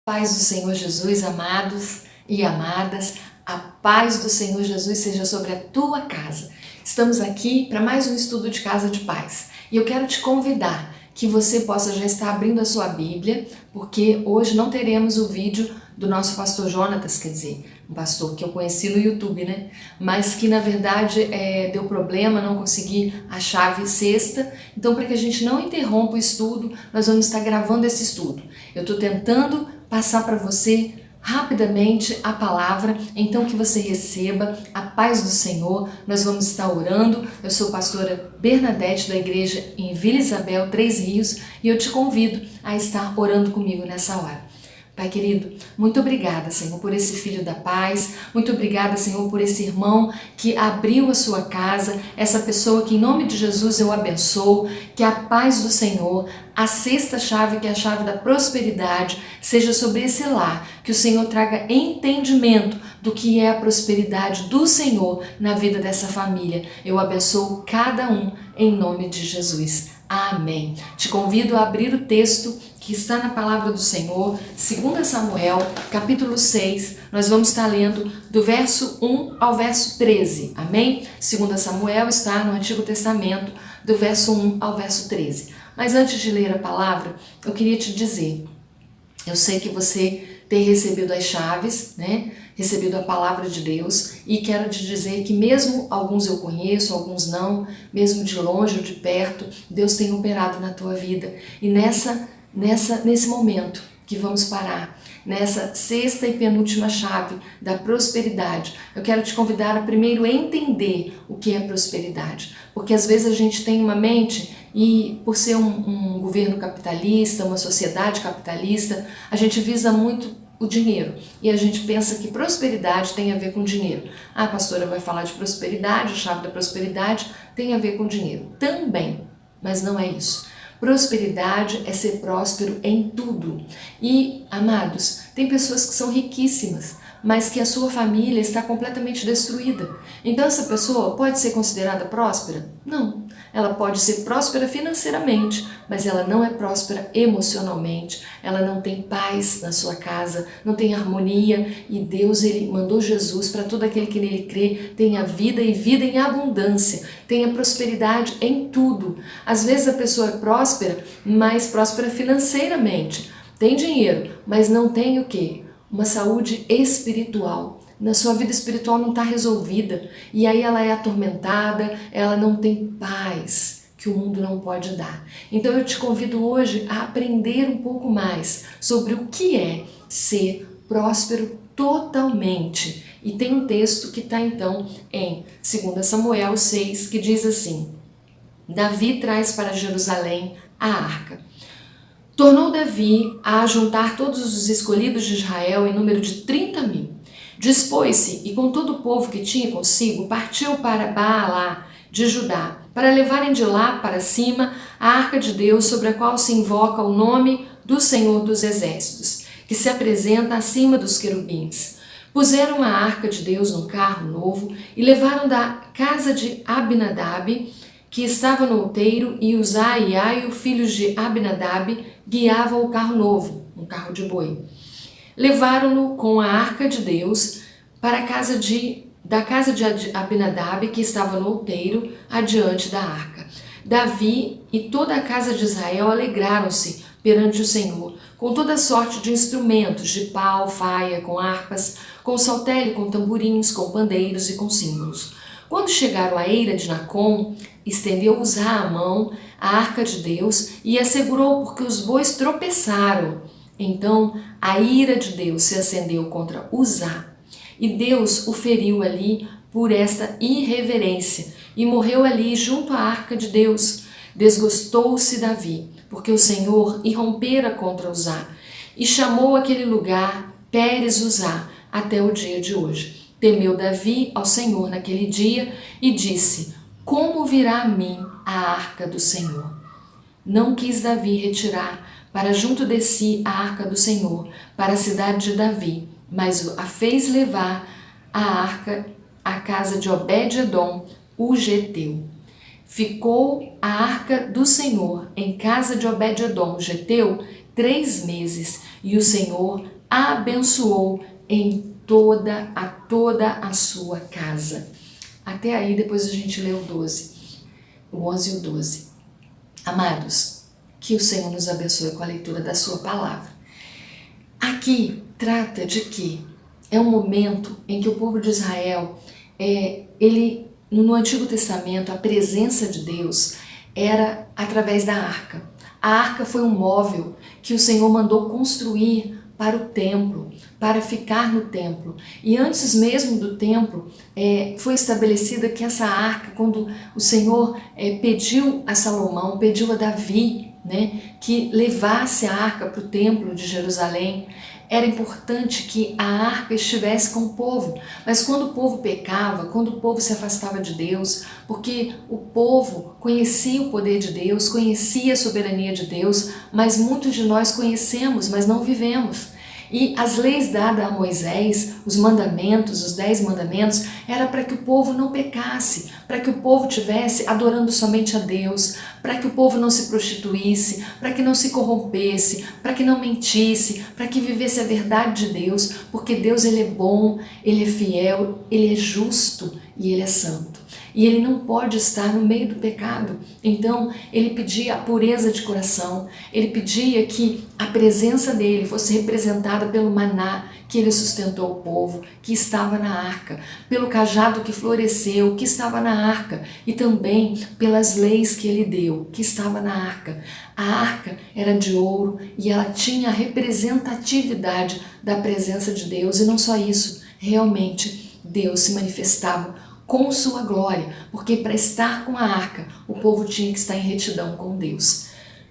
Paz do Senhor Jesus, amados e amadas, a paz do Senhor Jesus seja sobre a tua casa. Estamos aqui para mais um estudo de Casa de Paz e eu quero te convidar que você possa já estar abrindo a sua Bíblia, porque hoje não teremos o vídeo do nosso pastor Jonatas, quer dizer, um pastor que eu conheci no YouTube, né? Mas que na verdade deu problema, não consegui a chave sexta. Então, para que a gente não interrompa o estudo, nós vamos estar gravando esse estudo. Eu estou tentando passar para você rapidamente a palavra, então que você receba a paz do Senhor. Nós vamos estar orando. Eu sou pastora Bernadette da igreja em Vila Isabel, Três Rios, e eu te convido a estar orando comigo nessa hora. Pai querido, muito obrigada, Senhor, por esse filho da paz, muito obrigada, Senhor, por esse irmão que abriu a sua casa, essa pessoa que em nome de Jesus eu abençoo, que a paz do Senhor, a sexta chave, que é a chave da prosperidade, seja sobre esse lar, que o Senhor traga entendimento do que é a prosperidade do Senhor na vida dessa família. Eu abençoo cada um em nome de Jesus. Amém. Te convido a abrir o texto que está na palavra do Senhor, 2 Samuel, capítulo 6, nós vamos estar lendo do verso 1 ao verso 13, amém? 2 Samuel está no Antigo Testamento, do verso 1 ao verso 13. Mas antes de ler a palavra, eu queria te dizer, eu sei que você tem recebido as chaves, né? Recebido a palavra de Deus, e quero te dizer que mesmo alguns eu conheço, alguns não, mesmo de longe ou de perto, Deus tem operado na tua vida. E nesse momento que vamos parar, nessa sexta e penúltima chave da prosperidade, eu quero te convidar a primeiro entender o que é prosperidade, porque às vezes a gente tem uma mente e por ser um governo capitalista, uma sociedade capitalista, a gente visa muito o dinheiro e a gente pensa que prosperidade tem a ver com dinheiro. A pastora vai falar de prosperidade, a chave da prosperidade tem a ver com dinheiro também, mas não é isso. Prosperidade é ser próspero em tudo. E, amados, tem pessoas que são riquíssimas, mas que a sua família está completamente destruída. Então essa pessoa pode ser considerada próspera? Não. Ela pode ser próspera financeiramente, mas ela não é próspera emocionalmente. Ela não tem paz na sua casa, não tem harmonia. E Deus, Ele mandou Jesus para todo aquele que nele crê, tenha vida e vida em abundância, tenha prosperidade em tudo. Às vezes a pessoa é próspera, mas próspera financeiramente. Tem dinheiro, mas não tem o quê? Uma saúde espiritual. Na sua vida espiritual não está resolvida. E aí ela é atormentada, ela não tem paz que o mundo não pode dar. Então eu te convido hoje a aprender um pouco mais sobre o que é ser próspero totalmente. E tem um texto que está então em 2 Samuel 6, que diz assim: Davi traz para Jerusalém a arca. Tornou Davi a juntar todos os escolhidos de Israel em número de 30.000. Dispôs-se e com todo o povo que tinha consigo partiu para Baalá de Judá, para levarem de lá para cima a arca de Deus, sobre a qual se invoca o nome do Senhor dos Exércitos, que se apresenta acima dos querubins. Puseram a arca de Deus num carro novo e levaram da casa de Abinadab, que estava no outeiro, e Uzá e Aio, filhos de Abinadab, guiavam o carro novo, um carro de boi. Levaram-no com a arca de Deus para da casa de Abinadab, que estava no outeiro, adiante da arca. Davi e toda a casa de Israel alegraram-se perante o Senhor, com toda sorte de instrumentos, de pau, faia, com harpas, com saltério, com tamborins, com pandeiros e com símbolos. Quando chegaram à eira de Nacon, estendeu Uzá a mão à arca de Deus e a segurou, porque os bois tropeçaram. Então a ira de Deus se acendeu contra Uzá, e Deus o feriu ali por esta irreverência, e morreu ali junto à arca de Deus. Desgostou-se Davi, porque o Senhor irrompera contra Uzá, e chamou aquele lugar Pérez Uzá até o dia de hoje. Temeu Davi ao Senhor naquele dia e disse: como virá a mim a arca do Senhor? Não quis Davi retirar para junto de si a arca do Senhor, para a cidade de Davi, mas a fez levar a arca à casa de Obed-edom, o geteu. Ficou a arca do Senhor em casa de Obed-edom, o geteu, 3 meses, e o Senhor abençoou em toda a sua casa. Até aí, depois a gente lê o 12, o 11 e o 12. Amados, que o Senhor nos abençoe com a leitura da sua palavra. Aqui trata de que é um momento em que o povo de Israel, no Antigo Testamento, a presença de Deus era através da arca. A arca foi um móvel que o Senhor mandou construir para o templo, para ficar no templo. E antes mesmo do templo, foi estabelecida que essa arca, quando o Senhor pediu a Salomão, pediu a Davi, que levasse a arca para o templo de Jerusalém, era importante que a arca estivesse com o povo. Mas quando o povo pecava, quando o povo se afastava de Deus, porque o povo conhecia o poder de Deus, conhecia a soberania de Deus, mas muitos de nós conhecemos, mas não vivemos. E as leis dadas a Moisés, os mandamentos, os 10 mandamentos, era para que o povo não pecasse, para que o povo estivesse adorando somente a Deus, para que o povo não se prostituísse, para que não se corrompesse, para que não mentisse, para que vivesse a verdade de Deus, porque Deus ele é bom, ele é fiel, ele é justo e ele é santo. E ele não pode estar no meio do pecado. Então ele pedia a pureza de coração, ele pedia que a presença dele fosse representada pelo maná que ele sustentou o povo, que estava na arca, pelo cajado que floresceu, que estava na arca, e também pelas leis que ele deu, que estava na arca. A arca era de ouro e ela tinha a representatividade da presença de Deus, e não só isso, realmente Deus se manifestava com sua glória, porque para estar com a arca, o povo tinha que estar em retidão com Deus.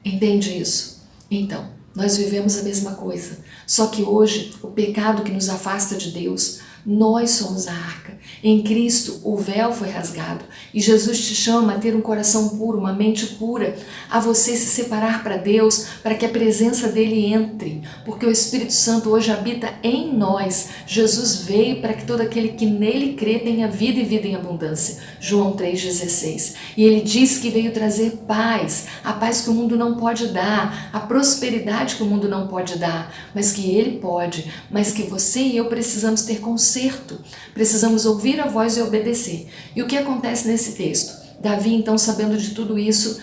Entende isso? Então, nós vivemos a mesma coisa, só que hoje o pecado que nos afasta de Deus, nós somos a arca. Em Cristo o véu foi rasgado e Jesus te chama a ter um coração puro, uma mente pura, a você se separar para Deus, para que a presença dele entre, porque o Espírito Santo hoje habita em nós. Jesus veio para que todo aquele que nele crê tenha vida e vida em abundância. João 3,16. E ele diz que veio trazer paz, a paz que o mundo não pode dar, a prosperidade que o mundo não pode dar, mas que ele pode, mas que você e eu precisamos ter conserto, precisamos ouvir a voz e obedecer. E o que acontece nesse texto? Davi, então, sabendo de tudo isso,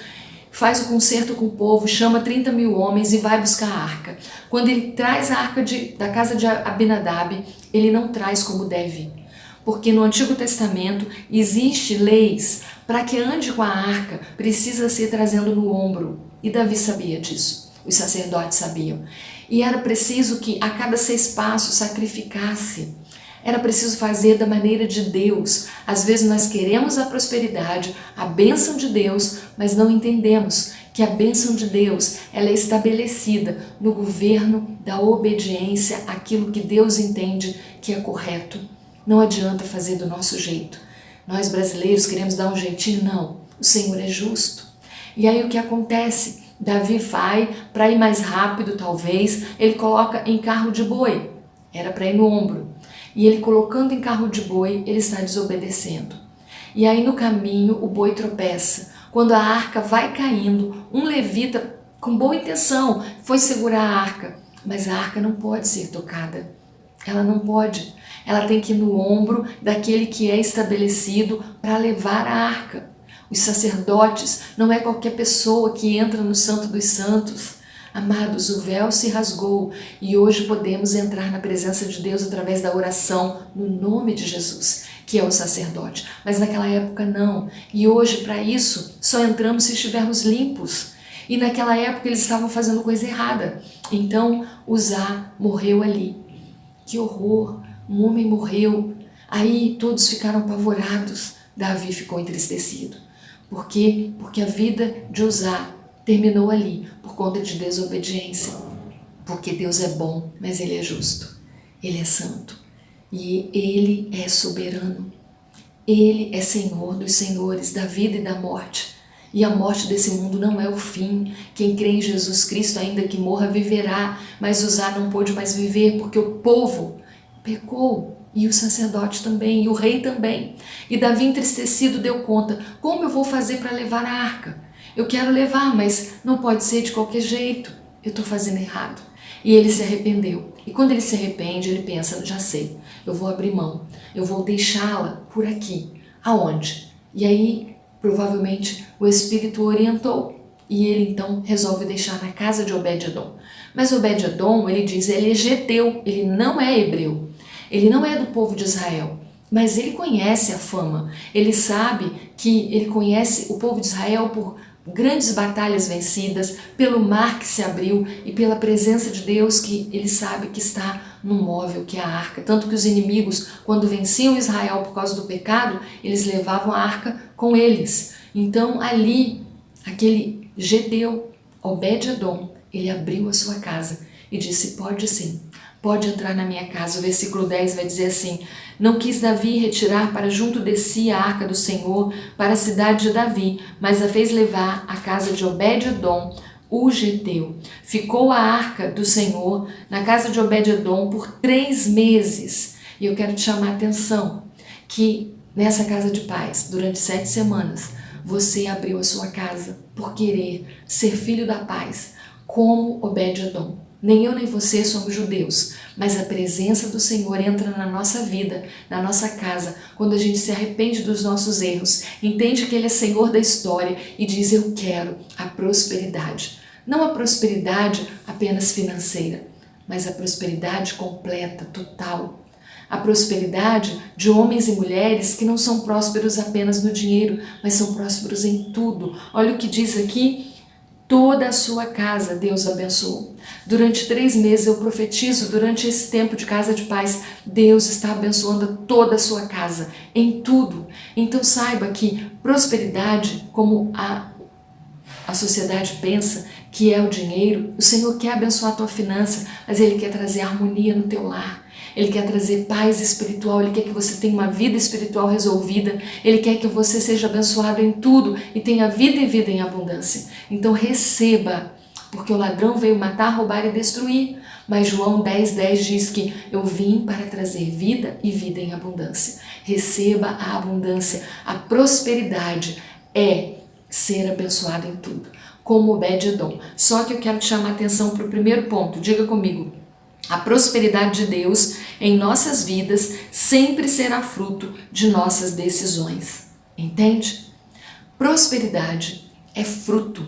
faz o concerto com o povo, chama 30 mil homens e vai buscar a arca. Quando ele traz a arca da casa de Abinadab, ele não traz como deve, porque no Antigo Testamento existe leis para que ande com a arca, precisa ser trazendo no ombro, e Davi sabia disso, os sacerdotes sabiam, e era preciso que a cada 6 passos sacrificasse. Era preciso fazer da maneira de Deus. Às vezes nós queremos a prosperidade, a bênção de Deus, mas não entendemos que a bênção de Deus ela é estabelecida no governo da obediência àquilo que Deus entende que é correto. Não adianta fazer do nosso jeito. Nós brasileiros queremos dar um jeitinho, não. O Senhor é justo. E aí o que acontece? Davi vai para ir mais rápido, talvez, ele coloca em carro de boi. Era para ir no ombro. E ele colocando em carro de boi, ele está desobedecendo. E aí no caminho o boi tropeça. Quando a arca vai caindo, um levita com boa intenção foi segurar a arca, mas a arca não pode ser tocada. Ela não pode. Ela tem que ir no ombro daquele que é estabelecido para levar a arca. Os sacerdotes não é qualquer pessoa que entra no Santo dos Santos. Amados, o véu se rasgou e hoje podemos entrar na presença de Deus através da oração no nome de Jesus, que é o sacerdote. Mas naquela época não. E hoje, para isso, só entramos se estivermos limpos. E naquela época eles estavam fazendo coisa errada. Então, Uzá morreu ali. Que horror! Um homem morreu. Aí todos ficaram apavorados. Davi ficou entristecido. Por quê? Porque a vida de Uzá terminou ali, por conta de desobediência. Porque Deus é bom, mas Ele é justo. Ele é santo. E Ele é soberano. Ele é Senhor dos senhores, da vida e da morte. E a morte desse mundo não é o fim. Quem crê em Jesus Cristo, ainda que morra, viverá. Mas Uzá não pôde mais viver, porque o povo pecou. E o sacerdote também, e o rei também. E Davi, entristecido, deu conta. Como eu vou fazer para levar a arca? Eu quero levar, mas não pode ser de qualquer jeito. Eu estou fazendo errado. E ele se arrependeu. E quando ele se arrepende, ele pensa, já sei, eu vou abrir mão, eu vou deixá-la por aqui. Aonde? E aí, provavelmente, o Espírito o orientou. E ele então resolve deixar na casa de Obed-edom. Mas Obed-edom, ele diz, ele é geteu, ele não é hebreu. Ele não é do povo de Israel. Mas ele conhece a fama. Ele sabe que ele conhece o povo de Israel por grandes batalhas vencidas, pelo mar que se abriu e pela presença de Deus que ele sabe que está no móvel, que é a arca. Tanto que os inimigos, quando venciam Israel por causa do pecado, eles levavam a arca com eles. Então ali, aquele geteu, Obed-edom, ele abriu a sua casa e disse, pode sim, pode entrar na minha casa. O versículo 10 vai dizer assim, não quis Davi retirar para junto de si a arca do Senhor para a cidade de Davi, mas a fez levar à casa de Obed-edom, o geteu. Ficou a arca do Senhor na casa de Obed-edom por 3 meses. E eu quero te chamar a atenção que nessa casa de paz, durante 7 semanas, você abriu a sua casa por querer ser filho da paz, como Obed-edom. Nem eu nem você somos judeus, mas a presença do Senhor entra na nossa vida, na nossa casa, quando a gente se arrepende dos nossos erros, entende que Ele é Senhor da história e diz, eu quero a prosperidade. Não a prosperidade apenas financeira, mas a prosperidade completa, total. A prosperidade de homens e mulheres que não são prósperos apenas no dinheiro, mas são prósperos em tudo. Olha o que diz aqui, toda a sua casa Deus abençoou. Durante 3 meses eu profetizo, durante esse tempo de casa de paz, Deus está abençoando toda a sua casa, em tudo. Então saiba que prosperidade, como a sociedade pensa que é o dinheiro, o Senhor quer abençoar a tua finança, mas Ele quer trazer harmonia no teu lar. Ele quer trazer paz espiritual, Ele quer que você tenha uma vida espiritual resolvida, Ele quer que você seja abençoado em tudo e tenha vida e vida em abundância. Então receba, porque o ladrão veio matar, roubar e destruir. Mas João 10,10 diz que eu vim para trazer vida e vida em abundância. Receba a abundância, a prosperidade é ser abençoado em tudo, como Obed-edom. Só que eu quero te chamar a atenção para o primeiro ponto, diga comigo. A prosperidade de Deus em nossas vidas sempre será fruto de nossas decisões. Entende? Prosperidade é fruto,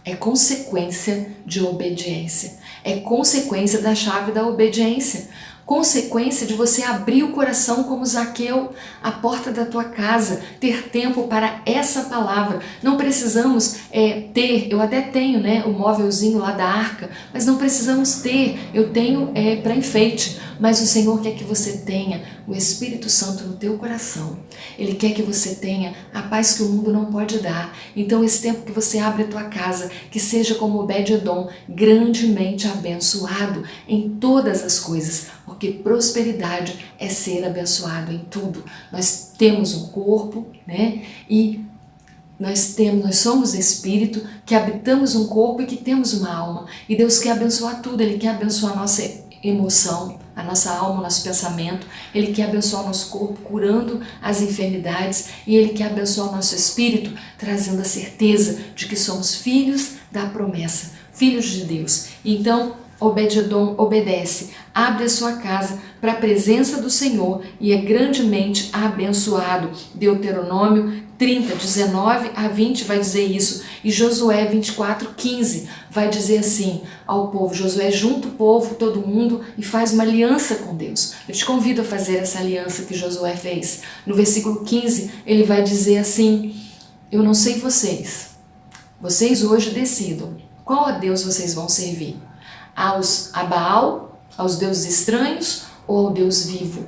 é consequência de obediência. É consequência da chave da obediência. Consequência de você abrir o coração como Zaqueu, a porta da tua casa, ter tempo para essa palavra. Não precisamos ter, eu até tenho o móvelzinho lá da arca, mas não precisamos ter, eu tenho para enfeite. Mas o Senhor quer que você tenha o Espírito Santo no teu coração. Ele quer que você tenha a paz que o mundo não pode dar. Então esse tempo que você abre a tua casa, que seja como Obed-edom, grandemente abençoado em todas as coisas, porque prosperidade é ser abençoado em tudo. Nós temos um corpo, e nós somos espírito, que habitamos um corpo e que temos uma alma. E Deus quer abençoar tudo, Ele quer abençoar a nossa emoção, a nossa alma, o nosso pensamento. Ele quer abençoar o nosso corpo, curando as enfermidades, e Ele quer abençoar o nosso espírito, trazendo a certeza de que somos filhos da promessa, filhos de Deus. Então, Obed-edom obedece, abre a sua casa para a presença do Senhor e é grandemente abençoado. Deuteronômio 30, 19 a 20 vai dizer isso, e Josué 24, 15 vai dizer assim ao povo. Josué junta o povo, todo mundo, e faz uma aliança com Deus. Eu te convido a fazer essa aliança que Josué fez. No versículo 15 ele vai dizer assim, eu não sei vocês hoje decidam qual a Deus vocês vão servir, a Baal, aos deuses estranhos ou ao Deus vivo,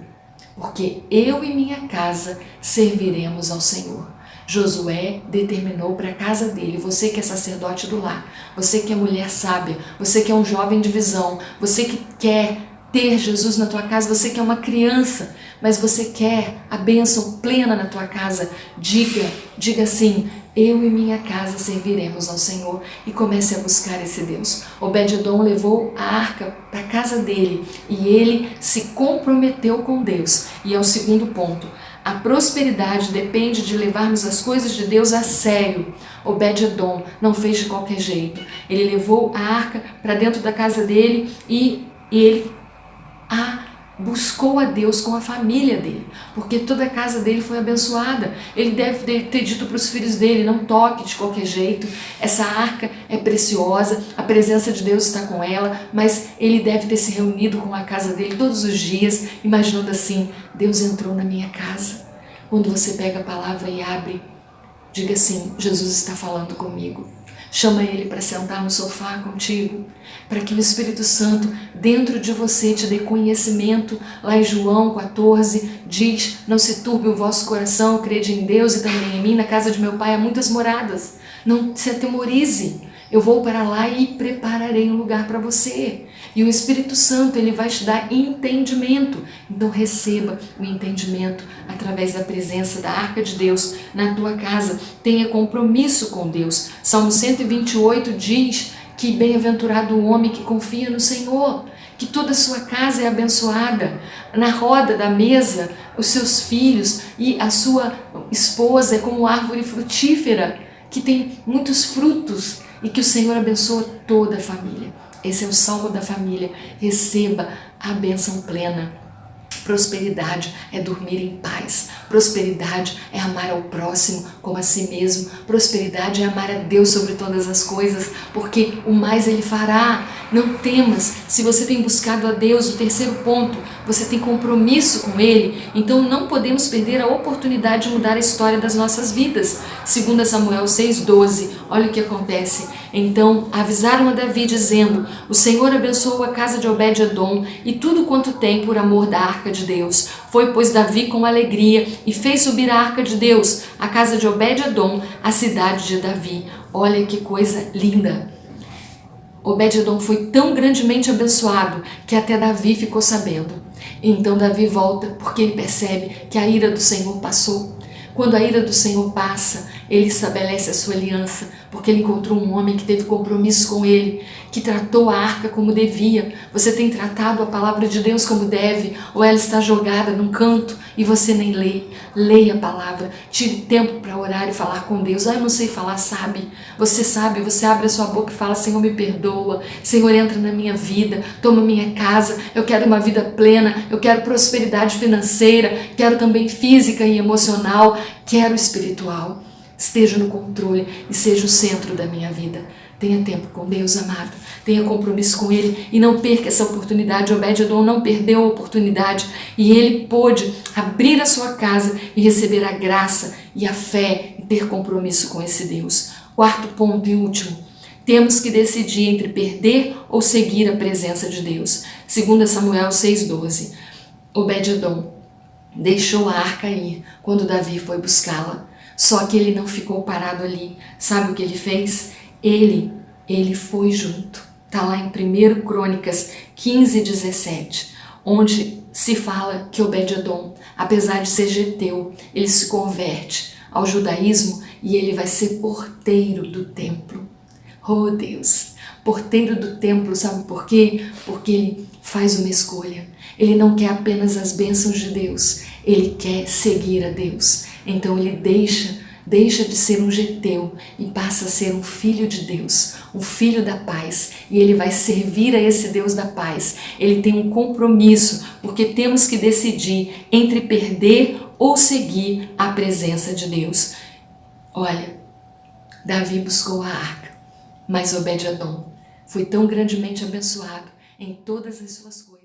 porque eu e minha casa serviremos ao Senhor. Josué determinou para a casa dele, você que é sacerdote do lar, você que é mulher sábia, você que é um jovem de visão, você que quer ter Jesus na tua casa, você que é uma criança, mas você quer a bênção plena na tua casa, diga assim, eu e minha casa serviremos ao Senhor, e comece a buscar esse Deus. Obed-edom levou a arca para a casa dele e ele se comprometeu com Deus. E é o segundo ponto. A prosperidade depende de levarmos as coisas de Deus a sério. Obed-edom não fez de qualquer jeito. Ele levou a arca para dentro da casa dele e ele buscou a Deus com a família dele, porque toda a casa dele foi abençoada. Ele deve ter dito para os filhos dele: não toque de qualquer jeito, essa arca é preciosa, a presença de Deus está com ela. Mas ele deve ter se reunido com a casa dele todos os dias, imaginando assim: Deus entrou na minha casa. Quando você pega a palavra e abre, diga assim: Jesus está falando comigo. Chama ele para sentar no sofá contigo, para que o Espírito Santo dentro de você te dê conhecimento. Lá em João 14 diz: não se turbe o vosso coração, crede em Deus e também em mim. Na casa de meu Pai há muitas moradas. Não se atemorize. Eu vou para lá e prepararei um lugar para você. E o Espírito Santo, ele vai te dar entendimento. Então receba o entendimento através da presença da Arca de Deus na tua casa. Tenha compromisso com Deus. Salmo 128 diz que bem-aventurado o homem que confia no Senhor, que toda a sua casa é abençoada. Na roda da mesa, os seus filhos e a sua esposa é como árvore frutífera, que tem muitos frutos, e que o Senhor abençoa toda a família. Esse é o salmo da família. Receba a bênção plena. Prosperidade é dormir em paz. Prosperidade é amar ao próximo como a si mesmo. Prosperidade é amar a Deus sobre todas as coisas, porque o mais Ele fará. Não temas. Se você tem buscado a Deus, o terceiro ponto, você tem compromisso com Ele, então não podemos perder a oportunidade de mudar a história das nossas vidas. 2 Samuel 6,12, olha o que acontece. Então avisaram a Davi dizendo: o Senhor abençoou a casa de Obed-edom e tudo quanto tem por amor da arca de Deus. Foi, pois, Davi com alegria e fez subir a arca de Deus, a casa de Obed-edom, a cidade de Davi. Olha que coisa linda! Obed-edom foi tão grandemente abençoado que até Davi ficou sabendo. Então Davi volta porque ele percebe que a ira do Senhor passou. Quando a ira do Senhor passa, ele estabelece a sua aliança, porque ele encontrou um homem que teve compromisso com ele, que tratou a arca como devia. Você tem tratado a palavra de Deus como deve, ou ela está jogada num canto e você nem lê? Leia a palavra, tire tempo para orar e falar com Deus. Eu não sei falar, sabe? Você abre a sua boca e fala: Senhor, me perdoa, Senhor, entra na minha vida, toma minha casa, eu quero uma vida plena, eu quero prosperidade financeira, quero também física e emocional, quero espiritual. Esteja no controle e seja o centro da minha vida. Tenha tempo com Deus, amado. Tenha compromisso com Ele e não perca essa oportunidade. Obed-edom não perdeu a oportunidade e ele pôde abrir a sua casa e receber a graça e a fé e ter compromisso com esse Deus. Quarto ponto e último. Temos que decidir entre perder ou seguir a presença de Deus. 2 Samuel 6,12. Obed-edom deixou a arca ir quando Davi foi buscá-la. Só que ele não ficou parado ali. Sabe o que ele fez? Ele foi junto. Está lá em 1 Crônicas 15:17, onde se fala que Obed-edom, apesar de ser geteu, ele se converte ao judaísmo e ele vai ser porteiro do templo. Oh Deus, porteiro do templo, sabe por quê? Porque ele faz uma escolha. Ele não quer apenas as bênçãos de Deus, ele quer seguir a Deus. Então ele deixa de ser um geteu e passa a ser um filho de Deus, um filho da paz. E ele vai servir a esse Deus da paz. Ele tem um compromisso, porque temos que decidir entre perder ou seguir a presença de Deus. Olha, Davi buscou a arca, mas Obed-edom foi tão grandemente abençoado em todas as suas coisas.